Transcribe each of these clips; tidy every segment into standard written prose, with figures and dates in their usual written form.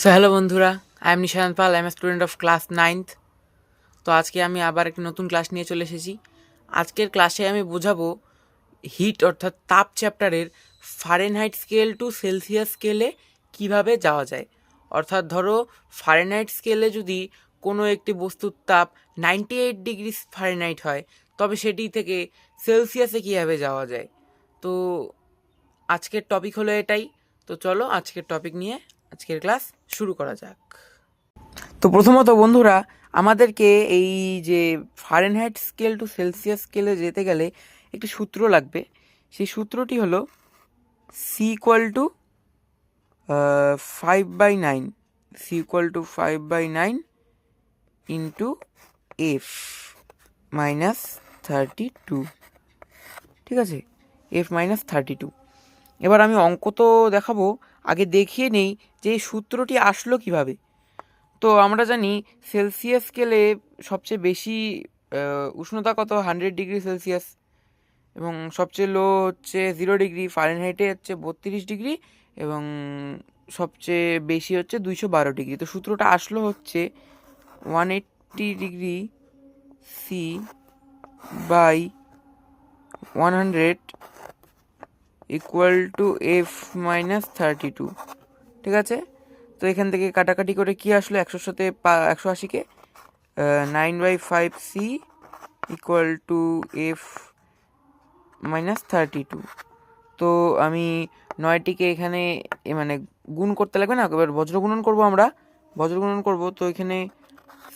So hello বন্ধুরা, I am Nishant Pal, I am student of class 9th। তো আজকে আমি আবার একটি নতুন ক্লাস নিয়ে চলে এসেছি। আজকের ক্লাসে আমি বোঝাবো হিট অর্থাৎ তাপ চ্যাপ্টারের ফারেনহাইট স্কেল টু সেলসিয়াস স্কেলে কিভাবে যাওয়া যায়। অর্থাৎ ধরো ফারেনহাইট স্কেলে যদি কোনো একটি বস্তুর তাপ 98 ডিগ্রি ফারেনহাইট হয়, তবে সেটি থেকে সেলসিয়াসে কীভাবে যাওয়া যায়। তো আজকের টপিক হলো এটাই। তো চলো আজকের টপিক নিয়ে আজকের ক্লাস শুরু করা যাক। তো প্রথমত বন্ধুরা, আমাদেরকে এই যে ফারেনহাইট স্কেল টু সেলসিয়াস স্কেলে যেতে গেলে একটি সূত্র লাগবে। সেই সূত্রটি হলো C equal to 5/9, C equal to 5/9 into F minus 32। ঠিক আছে, এফ মাইনাস 32। এবার আমি অঙ্ক তো দেখাবো, আগে দেখিয়ে নেই যে এই সূত্রটি আসলো কিভাবে। তো আমরা জানি সেলসিয়াস স্কেলে সবচেয়ে বেশি উষ্ণতা কত, 100 ডিগ্রি সেলসিয়াস, এবং সবচেয়ে লো হচ্ছে 0 ডিগ্রি। ফারেনহাইটে হচ্ছে 32 ডিগ্রি, এবং সবচেয়ে বেশি হচ্ছে 212 ডিগ্রি। তো সূত্রটা আসলো হচ্ছে 180 degree C by 100 equal to F minus 32। ঠিক আছে, তো এখান থেকে কাটাকাটি করে কি আসলো, 100-র সাথে 180কে 9/5 ইকুয়াল টু এফ মাইনাস 32। তো আমি 9টিকে এখানে মানে গুণ করতে লাগবে না, এবার বজ্রগুণন করবো, আমরা বজ্রগুণন করবো। তো এখানে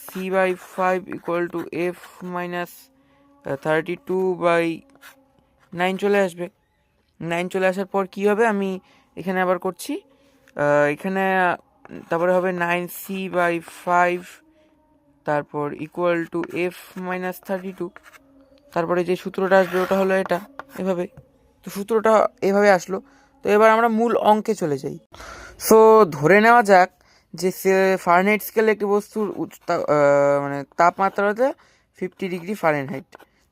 c/5 equal to F minus 32/9 চলে আসবে। 9 চলে আসার পর কী হবে, আমি এখানে আবার করছি, এখানে তারপরে হবে 9c/5, তারপর ইকুয়াল টু এফ মাইনাস 32। তারপরে যে সূত্রটা আসবে ওটা হলো এটা, এভাবে। তো সূত্রটা এভাবে আসলো। তো এবার আমরা মূল অঙ্কে চলে যাই। সো ধরে নেওয়া যাক যে ফারেনহাইট স্কেলে একটি বস্তুর মানে তাপমাত্রাতে 50 ডিগ্রি ফারেনহাইট।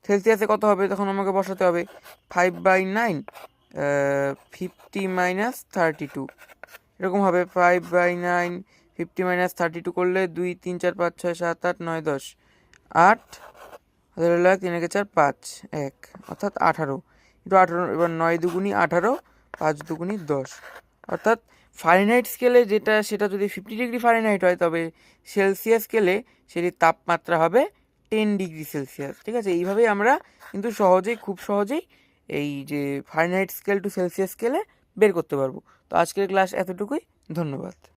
সেলসিয়াসে কত হবে, তখন আমাকে বসাতে হবে 5/9 50 মাইনাস 32। এরকম হবে 5/9 50 মাইনাস 32 করলে 2 3 4 5 6 7 8 9 10 8 1 3 4 5 1, অর্থাৎ 18। একটু 18, এবার 9 দুগুণি 18, 5 দুগুণি 10। অর্থাৎ ফারেনহাইট স্কেলে যেটা, সেটা যদি 50 ডিগ্রি ফারেনহাইট হয়, তবে সেলসিয়াস স্কেলে সেটির তাপমাত্রা হবে 10 ডিগ্রি সেলসিয়াস। ঠিক আছে, এইভাবেই আমরা কিন্তু সহজেই, খুব সহজেই এই যে ফারেনহাইট স্কেল টু সেলসিয়াস স্কেলে বের করতে পারবো। তো আজকের ক্লাস এতটুকুই, ধন্যবাদ।